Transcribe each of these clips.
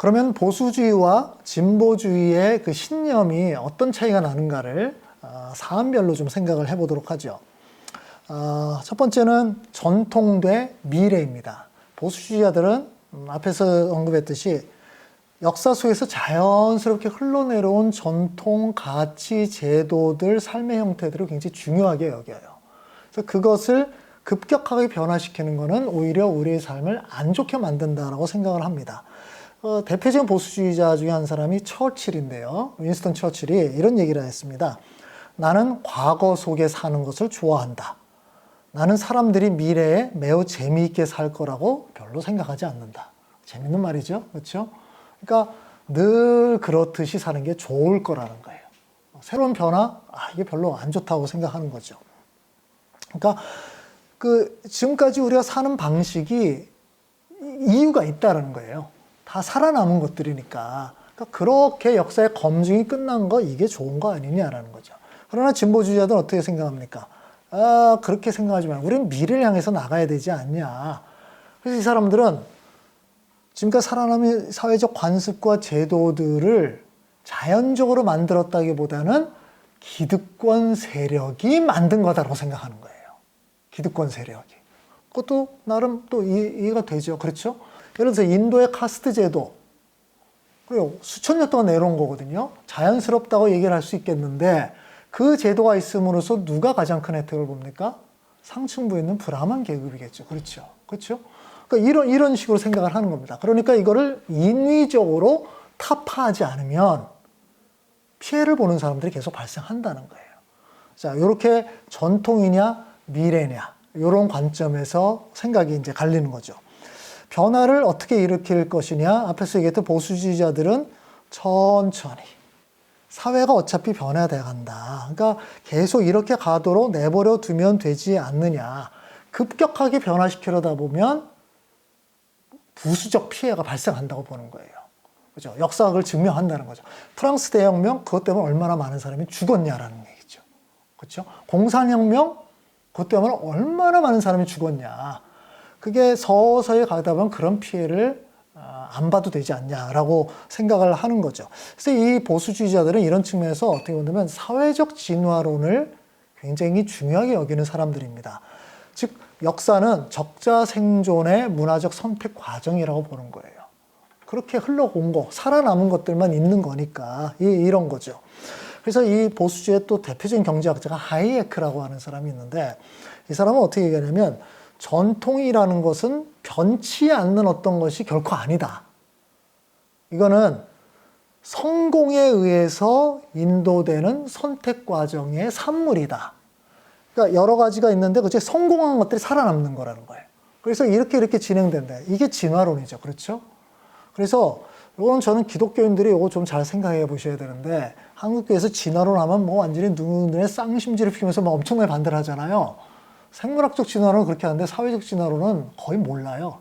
그러면 보수주의와 진보주의의 그 신념이 어떤 차이가 나는가를 사안별로 좀 생각을 해보도록 하죠. 첫 번째는 전통 대 미래입니다. 보수주의자들은 앞에서 언급했듯이 역사 속에서 자연스럽게 흘러내려온 전통, 가치, 제도들, 삶의 형태들을 굉장히 중요하게 여겨요. 그래서 그것을 급격하게 변화시키는 것은 오히려 우리의 삶을 안 좋게 만든다라고 생각을 합니다. 대표적인 보수주의자 중에 한 사람이 처칠인데요. 윈스턴 처칠이 이런 얘기를 했습니다. 나는 과거 속에 사는 것을 좋아한다. 나는 사람들이 미래에 매우 재미있게 살 거라고 별로 생각하지 않는다. 재밌는 말이죠. 그렇죠? 그러니까 늘 그렇듯이 사는 게 좋을 거라는 거예요. 새로운 변화? 이게 별로 안 좋다고 생각하는 거죠. 그러니까 지금까지 우리가 사는 방식이 이유가 있다는 거예요. 다 살아남은 것들이니까. 그러니까 그렇게 역사의 검증이 끝난 거 이게 좋은 거 아니냐라는 거죠. 그러나 진보주의자들은 어떻게 생각합니까? 그렇게 생각하지 말고 우리는 미래를 향해서 나가야 되지 않냐. 그래서 이 사람들은 지금까지 살아남은 사회적 관습과 제도들을 자연적으로 만들었다기보다는 기득권 세력이 만든 거다라고 생각하는 거예요. 기득권 세력이. 그것도 나름 또 이해가 되죠. 그렇죠? 예를 들어서 인도의 카스트 제도. 그리고 수천 년 동안 내려온 거거든요. 자연스럽다고 얘기를 할 수 있겠는데 그 제도가 있음으로써 누가 가장 큰 혜택을 봅니까? 상층부에 있는 브라만 계급이겠죠. 그렇죠. 그렇죠? 그러니까 이런 식으로 생각을 하는 겁니다. 그러니까 이거를 인위적으로 타파하지 않으면 피해를 보는 사람들이 계속 발생한다는 거예요. 자, 이렇게 전통이냐 미래냐 이런 관점에서 생각이 이제 갈리는 거죠. 변화를 어떻게 일으킬 것이냐 앞에서 얘기했던 보수주의자들은 천천히 사회가 어차피 변화돼 간다. 그러니까 계속 이렇게 가도록 내버려 두면 되지 않느냐. 급격하게 변화시키려다 보면 부수적 피해가 발생한다고 보는 거예요. 그죠? 역사학을 증명한다는 거죠. 프랑스 대혁명, 그것 때문에 얼마나 많은 사람이 죽었냐라는 얘기죠. 그렇죠? 공산혁명, 그것 때문에 얼마나 많은 사람이 죽었냐. 그게 서서히 가다 보면 그런 피해를 안 봐도 되지 않냐라고 생각을 하는 거죠. 그래서 이 보수주의자들은 이런 측면에서 어떻게 보면 사회적 진화론을 굉장히 중요하게 여기는 사람들입니다. 즉 역사는 적자 생존의 문화적 선택 과정이라고 보는 거예요. 그렇게 흘러온 거, 살아남은 것들만 있는 거니까 이런 거죠. 그래서 이 보수주의의 또 대표적인 경제학자가 하이에크라고 하는 사람이 있는데 이 사람은 어떻게 얘기하냐면 전통이라는 것은 변치 않는 어떤 것이 결코 아니다. 이거는 성공에 의해서 인도되는 선택 과정의 산물이다. 그러니까 여러 가지가 있는데 그중에 성공한 것들이 살아남는 거라는 거예요. 그래서 이렇게 진행된다. 이게 진화론이죠. 그렇죠? 그래서 이건 저는 기독교인들이 이거 좀 잘 생각해 보셔야 되는데 한국교회에서 진화론 하면 뭐 완전히 눈에 쌍심지를 피우면서 막 엄청나게 반대를 하잖아요. 생물학적 진화론은 그렇게 하는데 사회적 진화론은 거의 몰라요.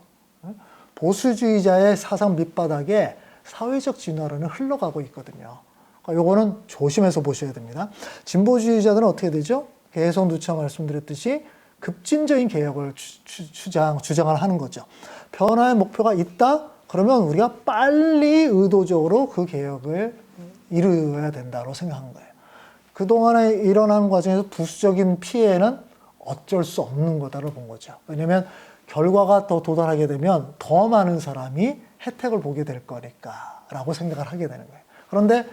보수주의자의 사상 밑바닥에 사회적 진화론은 흘러가고 있거든요. 그러니까 요거는 조심해서 보셔야 됩니다. 진보주의자들은 어떻게 되죠? 계속 누차 말씀드렸듯이 급진적인 개혁을 주장을 하는 거죠. 변화의 목표가 있다? 그러면 우리가 빨리 의도적으로 그 개혁을 이루어야 된다고 생각한 거예요. 그동안에 일어난 과정에서 부수적인 피해는 어쩔 수 없는 거다를 본 거죠. 왜냐하면 결과가 더 도달하게 되면 더 많은 사람이 혜택을 보게 될 거니까 라고 생각을 하게 되는 거예요. 그런데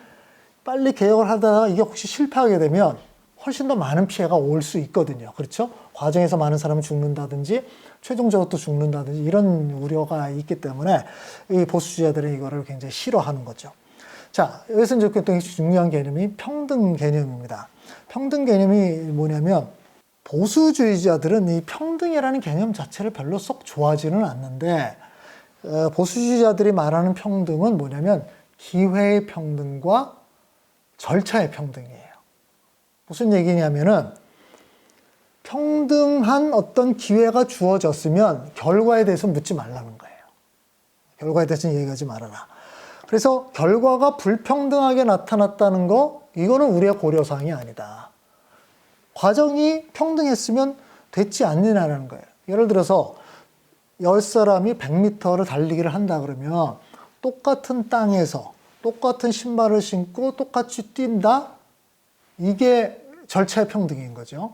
빨리 개혁을 하다가 이게 혹시 실패하게 되면 훨씬 더 많은 피해가 올 수 있거든요. 그렇죠? 과정에서 많은 사람이 죽는다든지 최종적으로 또 죽는다든지 이런 우려가 있기 때문에 이 보수주의자들은 이거를 굉장히 싫어하는 거죠. 자, 여기서 이제 또 중요한 개념이 평등 개념입니다. 평등 개념이 뭐냐면 보수주의자들은 이 평등이라는 개념 자체를 별로 썩 좋아하지는 않는데 보수주의자들이 말하는 평등은 뭐냐면 기회의 평등과 절차의 평등이에요. 무슨 얘기냐면은 평등한 어떤 기회가 주어졌으면 결과에 대해서 묻지 말라는 거예요. 결과에 대해서는 얘기하지 말아라. 그래서 결과가 불평등하게 나타났다는 거, 이거는 우리의 고려사항이 아니다. 과정이 평등했으면 됐지 않느냐는 거예요. 예를 들어서 10사람이 100m를 달리기를 한다 그러면 똑같은 땅에서 똑같은 신발을 신고 똑같이 뛴다? 이게 절차의 평등인 거죠.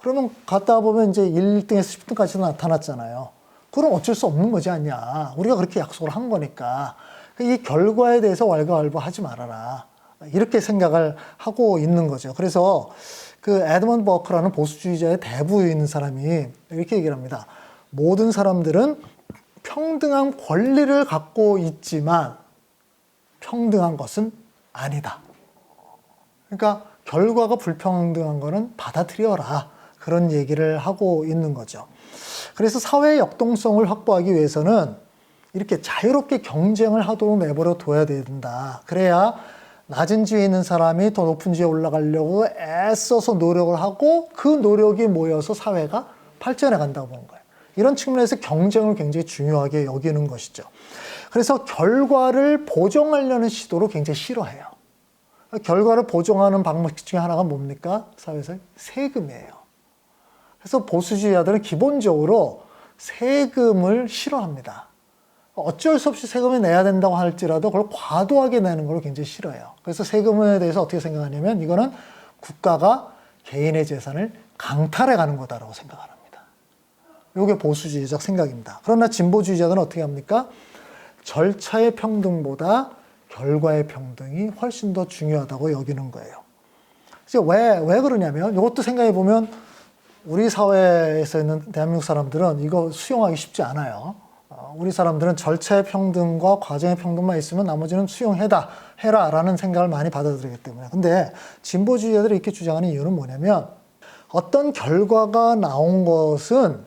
그러면 갔다 보면 이제 1등에서 10등까지 나타났잖아요. 그럼 어쩔 수 없는 거지 않냐. 우리가 그렇게 약속을 한 거니까. 이 결과에 대해서 왈가왈부하지 말아라. 이렇게 생각을 하고 있는 거죠. 그래서 그 에드먼드 버크라는 보수주의자의 대부에 있는 사람이 이렇게 얘기를 합니다. 모든 사람들은 평등한 권리를 갖고 있지만 평등한 것은 아니다. 그러니까 결과가 불평등한 거는 받아들여라. 그런 얘기를 하고 있는 거죠. 그래서 사회의 역동성을 확보하기 위해서는 이렇게 자유롭게 경쟁을 하도록 내버려 둬야 된다. 그래야 낮은 지위에 있는 사람이 더 높은 지위에 올라가려고 애써서 노력을 하고 그 노력이 모여서 사회가 발전해 간다고 보는 거예요. 이런 측면에서 경쟁을 굉장히 중요하게 여기는 것이죠. 그래서 결과를 보정하려는 시도를 굉장히 싫어해요. 결과를 보정하는 방법 중에 하나가 뭡니까? 사회에서 세금이에요. 그래서 보수주의자들은 기본적으로 세금을 싫어합니다. 어쩔 수 없이 세금을 내야 된다고 할지라도 그걸 과도하게 내는 걸 굉장히 싫어해요. 그래서 세금에 대해서 어떻게 생각하냐면 이거는 국가가 개인의 재산을 강탈해 가는 거다라고 생각합니다. 이게 보수주의적 생각입니다. 그러나 진보주의자들은 어떻게 합니까? 절차의 평등보다 결과의 평등이 훨씬 더 중요하다고 여기는 거예요. 왜 그러냐면 이것도 생각해 보면 우리 사회에서 있는 대한민국 사람들은 이거 수용하기 쉽지 않아요. 우리 사람들은 절차의 평등과 과정의 평등만 있으면 나머지는 해라라는 생각을 많이 받아들이기 때문에. 근데 진보주의자들이 이렇게 주장하는 이유는 뭐냐면 어떤 결과가 나온 것은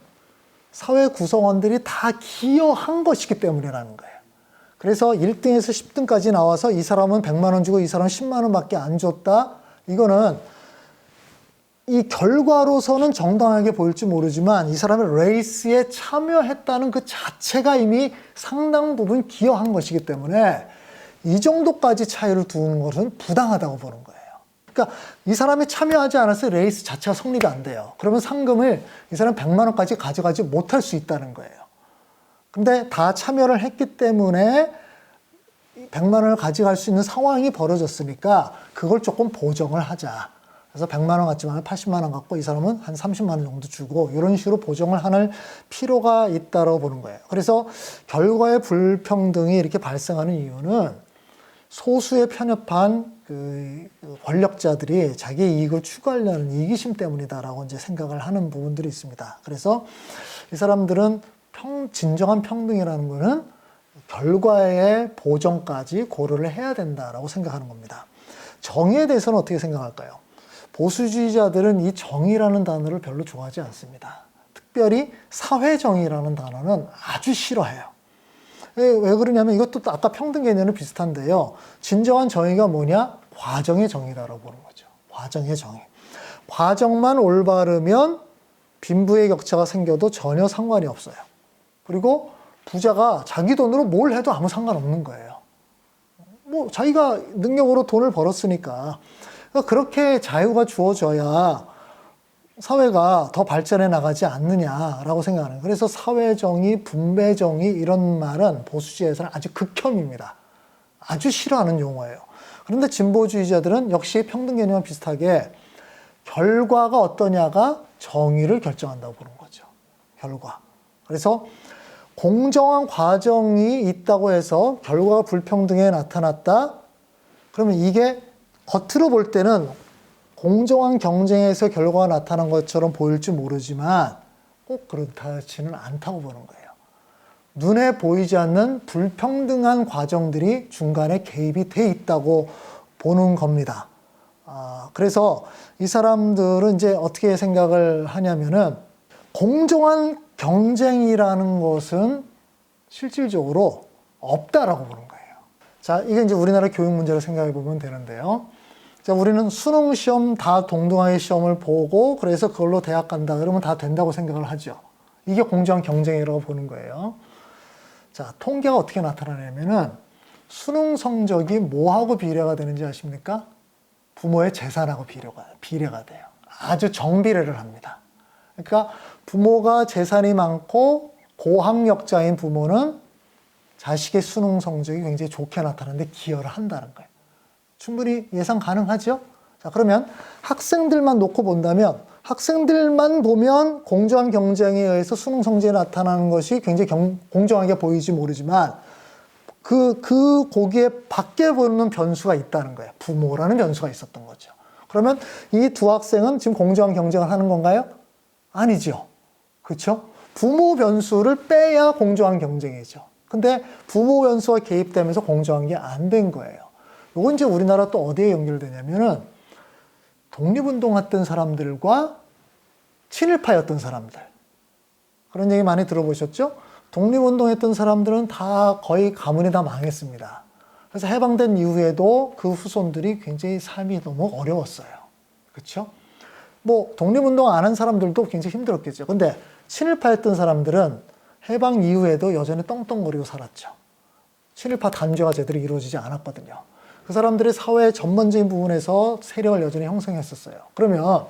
사회 구성원들이 다 기여한 것이기 때문이라는 거예요. 그래서 1등에서 10등까지 나와서 이 사람은 100만 원 주고 이 사람은 10만 원밖에 안 줬다. 이거는 이 결과로서는 정당하게 보일지 모르지만 이 사람이 레이스에 참여했다는 그 자체가 이미 상당 부분 기여한 것이기 때문에 이 정도까지 차이를 두는 것은 부당하다고 보는 거예요. 그러니까 이 사람이 참여하지 않았을 때 레이스 자체가 성립이 안 돼요. 그러면 상금을 이 사람 100만 원까지 가져가지 못할 수 있다는 거예요. 근데 다 참여를 했기 때문에 100만 원을 가져갈 수 있는 상황이 벌어졌으니까 그걸 조금 보정을 하자. 그래서 100만 원 같지만 80만 원 갖고 이 사람은 한 30만 원 정도 주고 이런 식으로 보정을 하는 필요가 있다고 보는 거예요. 그래서 결과의 불평등이 이렇게 발생하는 이유는 소수에 편협한 그 권력자들이 자기의 이익을 추구하려는 이기심 때문이다라고 이제 생각을 하는 부분들이 있습니다. 그래서 이 사람들은 진정한 평등이라는 거는 결과의 보정까지 고려를 해야 된다라고 생각하는 겁니다. 정의에 대해서는 어떻게 생각할까요? 보수주의자들은 이 정의라는 단어를 별로 좋아하지 않습니다. 특별히 사회정의라는 단어는 아주 싫어해요. 왜 그러냐면 이것도 아까 평등 개념은 비슷한데요. 진정한 정의가 뭐냐? 과정의 정의라고 보는 거죠. 과정의 정의. 과정만 올바르면 빈부의 격차가 생겨도 전혀 상관이 없어요. 그리고 부자가 자기 돈으로 뭘 해도 아무 상관없는 거예요. 뭐 자기가 능력으로 돈을 벌었으니까. 그러니까 그렇게 자유가 주어져야 사회가 더 발전해 나가지 않느냐라고 생각하는 거예요. 그래서 사회정의, 분배정의 이런 말은 보수주의에서는 아주 극혐입니다. 아주 싫어하는 용어예요. 그런데 진보주의자들은 역시 평등 개념과 비슷하게 결과가 어떠냐가 정의를 결정한다고 보는 거죠. 결과. 그래서 공정한 과정이 있다고 해서 결과가 불평등에 나타났다. 그러면 이게 겉으로 볼 때는 공정한 경쟁에서 결과가 나타난 것처럼 보일지 모르지만 꼭 그렇지는 않다고 보는 거예요. 눈에 보이지 않는 불평등한 과정들이 중간에 개입이 돼 있다고 보는 겁니다. 그래서 이 사람들은 이제 어떻게 생각을 하냐면은 공정한 경쟁이라는 것은 실질적으로 없다라고 보는 거예요. 자, 이게 이제 우리나라 교육 문제를 생각해 보면 되는데요. 자, 우리는 수능 시험 다 동등하게 시험을 보고 그래서 그걸로 대학 간다 그러면 다 된다고 생각을 하죠. 이게 공정한 경쟁이라고 보는 거예요. 자, 통계가 어떻게 나타나냐면은 수능 성적이 뭐하고 비례가 되는지 아십니까? 부모의 재산하고 비례가 돼요. 아주 정비례를 합니다. 그러니까 부모가 재산이 많고 고학력자인 부모는 자식의 수능 성적이 굉장히 좋게 나타나는데 기여를 한다는 거예요. 충분히 예상 가능하죠? 자, 그러면 학생들만 놓고 본다면 학생들만 보면 공정한 경쟁에 의해서 수능 성적이 나타나는 것이 굉장히 공정하게 보이지 모르지만 거기에 밖에 보는 변수가 있다는 거예요. 부모라는 변수가 있었던 거죠. 그러면 이 두 학생은 지금 공정한 경쟁을 하는 건가요? 아니죠. 그렇죠? 부모 변수를 빼야 공정한 경쟁이죠. 근데 부모 변수가 개입되면서 공정한 게 안 된 거예요. 요건 이제 우리나라 또 어디에 연결되냐면은 독립운동했던 사람들과 친일파였던 사람들. 그런 얘기 많이 들어보셨죠? 독립운동했던 사람들은 다 거의 가문이 다 망했습니다. 그래서 해방된 이후에도 그 후손들이 굉장히 삶이 너무 어려웠어요. 그렇죠? 뭐 독립운동 안 한 사람들도 굉장히 힘들었겠죠. 근데 친일파였던 사람들은 해방 이후에도 여전히 떵떵거리고 살았죠. 친일파 단죄가 제대로 이루어지지 않았거든요. 그 사람들이 사회의 전반적인 부분에서 세력을 여전히 형성했었어요. 그러면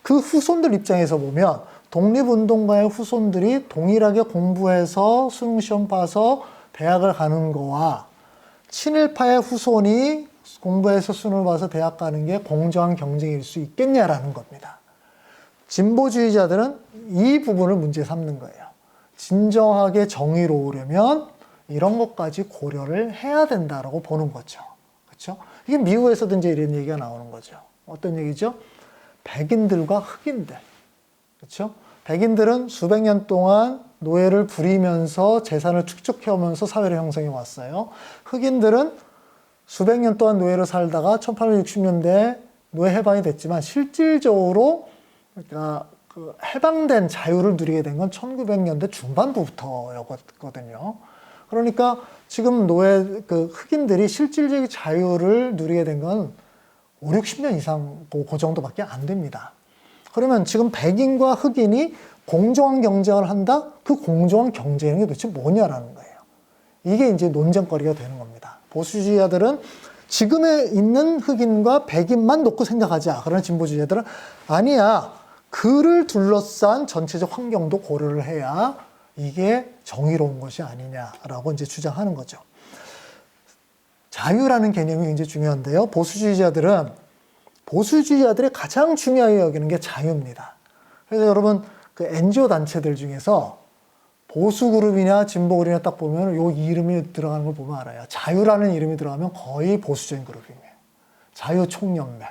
그 후손들 입장에서 보면 독립운동가의 후손들이 동일하게 공부해서 수능시험 봐서 대학을 가는 거와 친일파의 후손이 공부해서 수능을 봐서 대학 가는 게 공정한 경쟁일 수 있겠냐라는 겁니다. 진보주의자들은 이 부분을 문제 삼는 거예요. 진정하게 정의로우려면 이런 것까지 고려를 해야 된다라고 보는 거죠. 그렇죠? 이게 미국에서도 이제 이런 얘기가 나오는 거죠. 어떤 얘기죠? 백인들과 흑인들. 그렇죠? 백인들은 수백 년 동안 노예를 부리면서 재산을 축적해오면서 사회를 형성해 왔어요. 흑인들은 수백 년 동안 노예로 살다가 1860년대에 노예 해방이 됐지만 실질적으로 그러니까 그 해방된 자유를 누리게 된 건 1900년대 중반부터였거든요. 그러니까 지금 흑인들이 실질적인 자유를 누리게 된 건 5, 60년 이상 그 정도밖에 안 됩니다. 그러면 지금 백인과 흑인이 공정한 경쟁을 한다? 그 공정한 경쟁이 도대체 뭐냐라는 거예요. 이게 이제 논쟁거리가 되는 겁니다. 보수주의자들은 지금에 있는 흑인과 백인만 놓고 생각하자. 그러나 진보주의자들은 아니야. 그를 둘러싼 전체적 환경도 고려를 해야 이게 정의로운 것이 아니냐라고 이제 주장하는 거죠. 자유라는 개념이 굉장히 중요한데요. 보수주의자들이 가장 중요하게 여기는 게 자유입니다. 그래서 여러분 그 NGO 단체들 중에서 보수 그룹이냐 진보 그룹이냐 딱 보면 요 이름이 들어가는 걸 보면 알아요. 자유라는 이름이 들어가면 거의 보수적인 그룹이에요. 자유총연맹,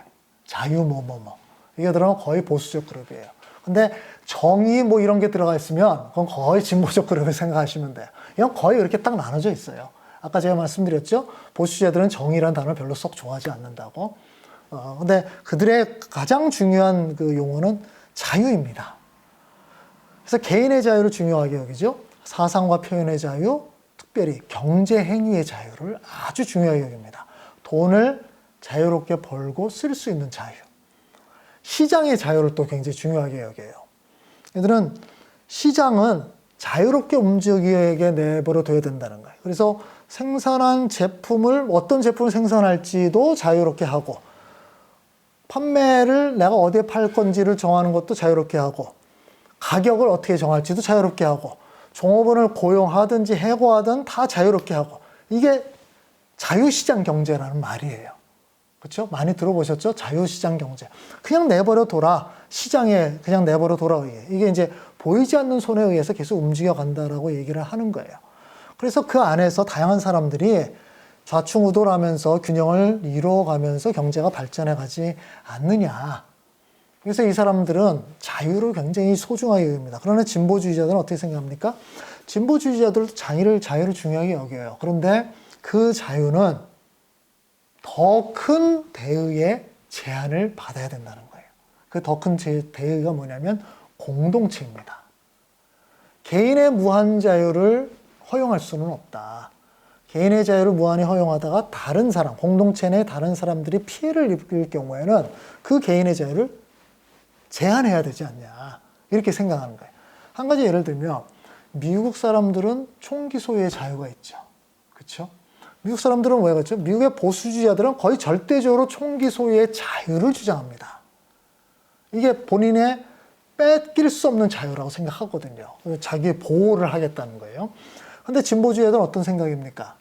자유 뭐뭐뭐 이게 들어가면 거의 보수적 그룹이에요. 근데 정의 뭐 이런 게 들어가 있으면 그건 거의 진보적 그룹을 생각하시면 돼요. 이건 거의 이렇게 딱 나눠져 있어요. 아까 제가 말씀드렸죠. 보수주의자들은 정의라는 단어를 별로 썩 좋아하지 않는다고. 근데 그들의 가장 중요한 그 용어는 자유입니다. 그래서 개인의 자유를 중요하게 여기죠. 사상과 표현의 자유, 특별히 경제 행위의 자유를 아주 중요하게 여깁니다. 돈을 자유롭게 벌고 쓸 수 있는 자유. 시장의 자유를 또 굉장히 중요하게 여겨요. 얘들은 시장은 자유롭게 움직이게 내버려 둬야 된다는 거예요. 그래서 생산한 제품을 어떤 제품을 생산할지도 자유롭게 하고 판매를 내가 어디에 팔 건지를 정하는 것도 자유롭게 하고 가격을 어떻게 정할지도 자유롭게 하고 종업원을 고용하든지 해고하든 다 자유롭게 하고 이게 자유시장 경제라는 말이에요. 그렇죠? 많이 들어보셨죠? 자유시장 경제. 그냥 내버려 둬라. 시장에 그냥 내버려 둬라. 이게 이제 보이지 않는 손에 의해서 계속 움직여 간다라고 얘기를 하는 거예요. 그래서 그 안에서 다양한 사람들이 좌충우돌하면서 균형을 이루어가면서 경제가 발전해 가지 않느냐. 그래서 이 사람들은 자유를 굉장히 소중하게 여깁니다. 그러나 진보주의자들은 어떻게 생각합니까? 진보주의자들도 자유를 중요하게 여겨요. 그런데 그 자유는 더 큰 대의의 제한을 받아야 된다는 거예요. 그 더 큰 대의가 뭐냐면 공동체입니다. 개인의 무한 자유를 허용할 수는 없다. 개인의 자유를 무한히 허용하다가 다른 사람, 공동체 내 다른 사람들이 피해를 입을 경우에는 그 개인의 자유를 제한해야 되지 않냐. 이렇게 생각하는 거예요. 한 가지 예를 들면 미국 사람들은 총기 소유의 자유가 있죠. 그렇죠? 미국 사람들은 왜 그렇죠? 미국의 보수주의자들은 거의 절대적으로 총기 소유의 자유를 주장합니다. 이게 본인의 뺏길 수 없는 자유라고 생각하거든요. 자기의 보호를 하겠다는 거예요. 근데 진보주의자들은 어떤 생각입니까?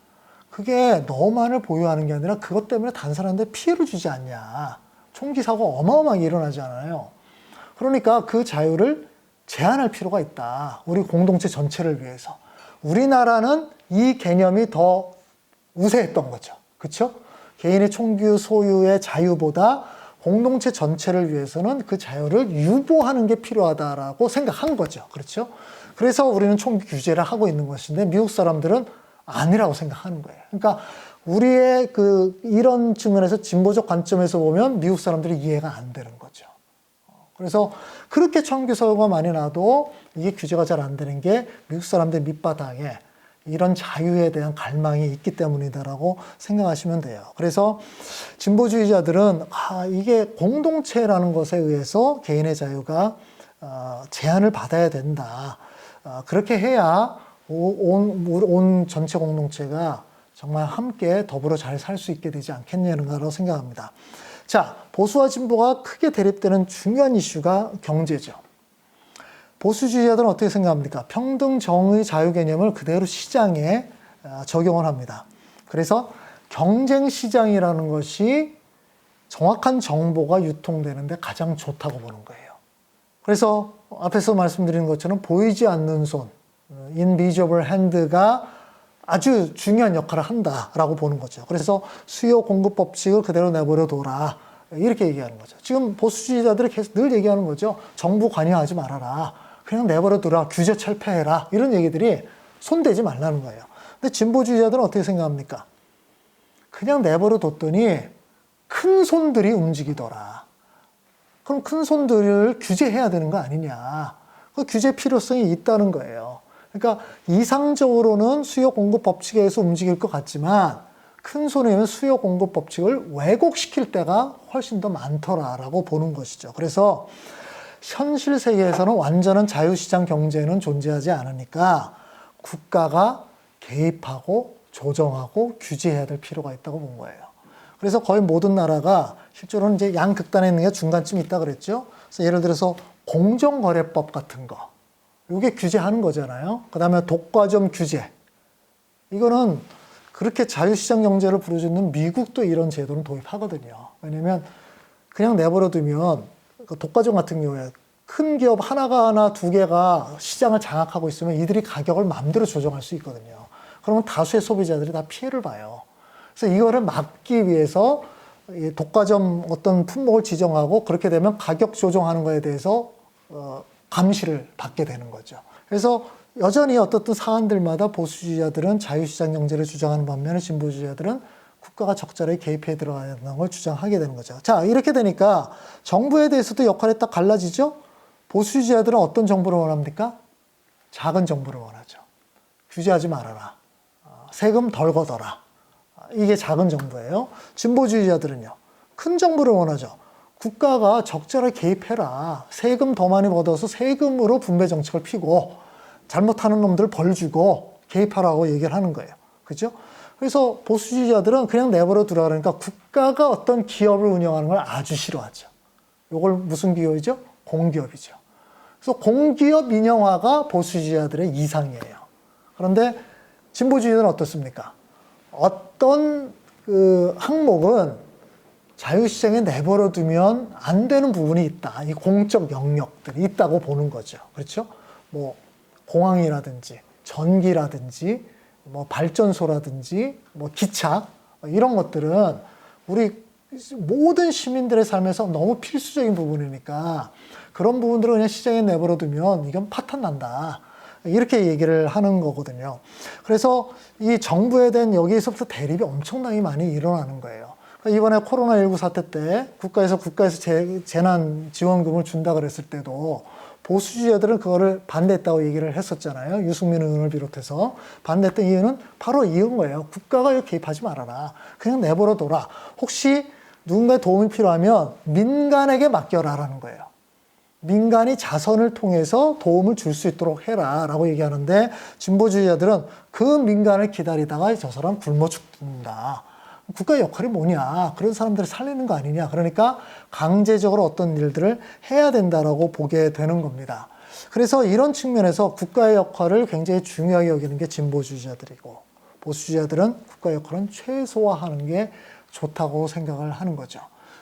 그게 너만을 보유하는 게 아니라 그것 때문에 다른 사람한테 피해를 주지 않냐. 총기 사고 어마어마하게 일어나지 않아요. 그러니까 그 자유를 제한할 필요가 있다. 우리 공동체 전체를 위해서. 우리나라는 이 개념이 더 우세했던 거죠. 그렇죠? 개인의 총기 소유의 자유보다 공동체 전체를 위해서는 그 자유를 유보하는 게 필요하다라고 생각한 거죠. 그렇죠? 그래서 우리는 총기 규제를 하고 있는 것인데 미국 사람들은 아니라고 생각하는 거예요. 그러니까 우리의 이런 측면에서 진보적 관점에서 보면 미국 사람들이 이해가 안 되는 거죠. 그래서 그렇게 총기 소유가 많이 나도 이게 규제가 잘 안 되는 게 미국 사람들 밑바닥에 이런 자유에 대한 갈망이 있기 때문이다라고 생각하시면 돼요. 그래서 진보주의자들은 이게 공동체라는 것에 의해서 개인의 자유가 제한을 받아야 된다. 그렇게 해야 온 전체 공동체가 정말 함께 더불어 잘 살 수 있게 되지 않겠냐고 생각합니다. 자, 보수와 진보가 크게 대립되는 중요한 이슈가 경제죠. 보수주의자들은 어떻게 생각합니까? 평등, 정의, 자유 개념을 그대로 시장에 적용을 합니다. 그래서 경쟁 시장이라는 것이 정확한 정보가 유통되는데 가장 좋다고 보는 거예요. 그래서 앞에서 말씀드린 것처럼 보이지 않는 손, invisible hand가 아주 중요한 역할을 한다라고 보는 거죠. 그래서 수요 공급 법칙을 그대로 내버려 둬라. 이렇게 얘기하는 거죠. 지금 보수주의자들이 계속 늘 얘기하는 거죠. 정부 관여하지 말아라. 그냥 내버려 두라. 규제 철폐해라. 이런 얘기들이 손대지 말라는 거예요. 근데 진보주의자들은 어떻게 생각합니까? 그냥 내버려 뒀더니 큰 손들이 움직이더라. 그럼 큰 손들을 규제해야 되는 거 아니냐. 그 규제 필요성이 있다는 거예요. 그러니까 이상적으로는 수요 공급 법칙에 의해서 움직일 것 같지만 큰 손에 있는 수요 공급 법칙을 왜곡시킬 때가 훨씬 더 많더라라고 보는 것이죠. 그래서 현실 세계에서는 완전한 자유시장 경제는 존재하지 않으니까 국가가 개입하고 조정하고 규제해야 될 필요가 있다고 본 거예요. 그래서 거의 모든 나라가 실제로는 이제 양극단에 있는 게 중간쯤 있다 그랬죠. 그래서 예를 들어서 공정거래법 같은 거, 이게 규제하는 거잖아요. 그 다음에 독과점 규제. 이거는 그렇게 자유시장 경제를 부르짖는 미국도 이런 제도는 도입하거든요. 왜냐면 그냥 내버려 두면 독과점 같은 경우에 큰 기업 하나 두 개가 시장을 장악하고 있으면 이들이 가격을 마음대로 조정할 수 있거든요. 그러면 다수의 소비자들이 다 피해를 봐요. 그래서 이거를 막기 위해서 독과점 어떤 품목을 지정하고 그렇게 되면 가격 조정하는 거에 대해서 감시를 받게 되는 거죠. 그래서 여전히 어떻든 사안들마다 보수주의자들은 자유시장 경제를 주장하는 반면에 진보주의자들은 국가가 적절하게 개입해 들어가야 한다는 걸 주장하게 되는 거죠. 자, 이렇게 되니까 정부에 대해서도 역할이 딱 갈라지죠? 보수주의자들은 어떤 정부를 원합니까? 작은 정부를 원하죠. 규제하지 말아라. 세금 덜 걷어라. 이게 작은 정부예요. 진보주의자들은요. 큰 정부를 원하죠. 국가가 적절하게 개입해라. 세금 더 많이 걷어서 세금으로 분배 정책을 피고 잘못하는 놈들 벌 주고 개입하라고 얘기를 하는 거예요. 그죠? 그래서 보수주의자들은 그냥 내버려 두라 그러니까 국가가 어떤 기업을 운영하는 걸 아주 싫어하죠. 이걸 무슨 기업이죠? 공기업이죠. 그래서 공기업 민영화가 보수주의자들의 이상이에요. 그런데 진보주의자들은 어떻습니까? 어떤 항목은 자유시장에 내버려 두면 안 되는 부분이 있다. 이 공적 영역들이 있다고 보는 거죠. 그렇죠? 뭐 공항이라든지 전기라든지 뭐 발전소라든지 뭐 기차 이런 것들은 우리 모든 시민들의 삶에서 너무 필수적인 부분이니까 그런 부분들을 그냥 시장에 내버려 두면 이건 파탄 난다. 이렇게 얘기를 하는 거거든요. 그래서 이 정부에 대한 여기에서부터 대립이 엄청나게 많이 일어나는 거예요. 이번에 코로나19 사태 때 국가에서 재난 지원금을 준다 그랬을 때도 보수주의자들은 그거를 반대했다고 얘기를 했었잖아요. 유승민 의원을 비롯해서. 반대했던 이유는 바로 이유인 거예요. 국가가 이렇게 개입하지 말아라. 그냥 내버려 둬라. 혹시 누군가의 도움이 필요하면 민간에게 맡겨라라는 거예요. 민간이 자선을 통해서 도움을 줄 수 있도록 해라 라고 얘기하는데 진보주의자들은 그 민간을 기다리다가 저 사람 굶어 죽는다. 국가의 역할이 뭐냐. 그런 사람들을 살리는 거 아니냐. 그러니까 강제적으로 어떤 일들을 해야 된다라고 보게 되는 겁니다. 그래서 이런 측면에서 국가의 역할을 굉장히 중요하게 여기는 게 진보주의자들이고, 보수주의자들은 국가의 역할은 최소화하는 게 좋다고 생각을 하는 거죠.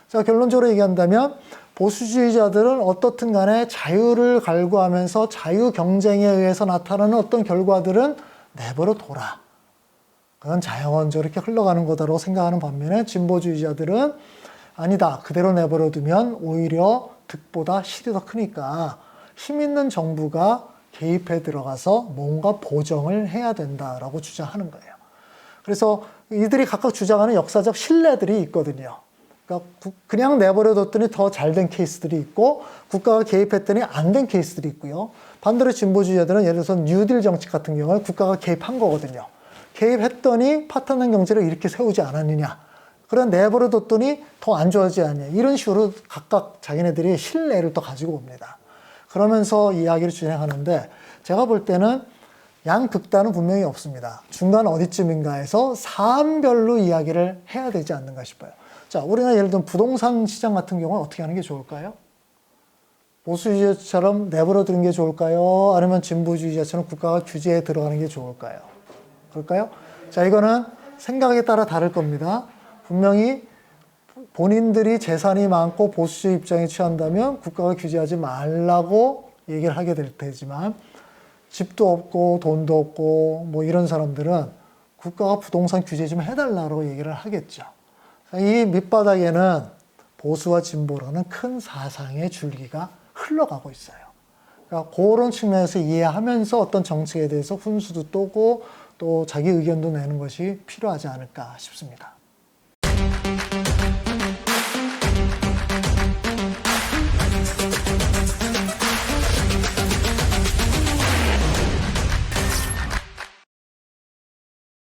자, 결론적으로 얘기한다면 보수주의자들은 어떻든 간에 자유를 갈구하면서 자유 경쟁에 의해서 나타나는 어떤 결과들은 내버려 둬라. 그건 자연적으로 이렇게 흘러가는 거다라고 생각하는 반면에 진보주의자들은 아니다. 그대로 내버려 두면 오히려 득보다 실이 더 크니까 힘 있는 정부가 개입해 들어가서 뭔가 보정을 해야 된다라고 주장하는 거예요. 그래서 이들이 각각 주장하는 역사적 신뢰들이 있거든요. 그러니까 그냥 내버려 뒀더니 더 잘 된 케이스들이 있고 국가가 개입했더니 안 된 케이스들이 있고요. 반대로 진보주의자들은 예를 들어서 뉴딜 정책 같은 경우는 국가가 개입한 거거든요. 개입했더니 파탄난 경제를 이렇게 세우지 않았느냐. 그런 내버려 뒀더니 더 안 좋아지지 않냐. 이런 식으로 각각 자기네들이 신뢰를 또 가지고 옵니다. 그러면서 이야기를 진행하는데 제가 볼 때는 양극단은 분명히 없습니다. 중간 어디쯤인가에서 사안별로 이야기를 해야 되지 않는가 싶어요. 자, 우리나라 예를 들면 부동산 시장 같은 경우는 어떻게 하는 게 좋을까요? 보수주의자처럼 내버려 두는 게 좋을까요? 아니면 진보주의자처럼 국가가 규제에 들어가는 게 좋을까요? 그럴까요? 자, 이거는 생각에 따라 다를 겁니다. 분명히 본인들이 재산이 많고 보수주의 입장에 취한다면 국가가 규제하지 말라고 얘기를 하게 될 테지만 집도 없고 돈도 없고 뭐 이런 사람들은 국가가 부동산 규제 좀 해달라고 얘기를 하겠죠. 이 밑바닥에는 보수와 진보라는 큰 사상의 줄기가 흘러가고 있어요. 그러니까 그런 측면에서 이해하면서 어떤 정책에 대해서 훈수도 떠고 또 자기 의견도 내는 것이 필요하지 않을까 싶습니다.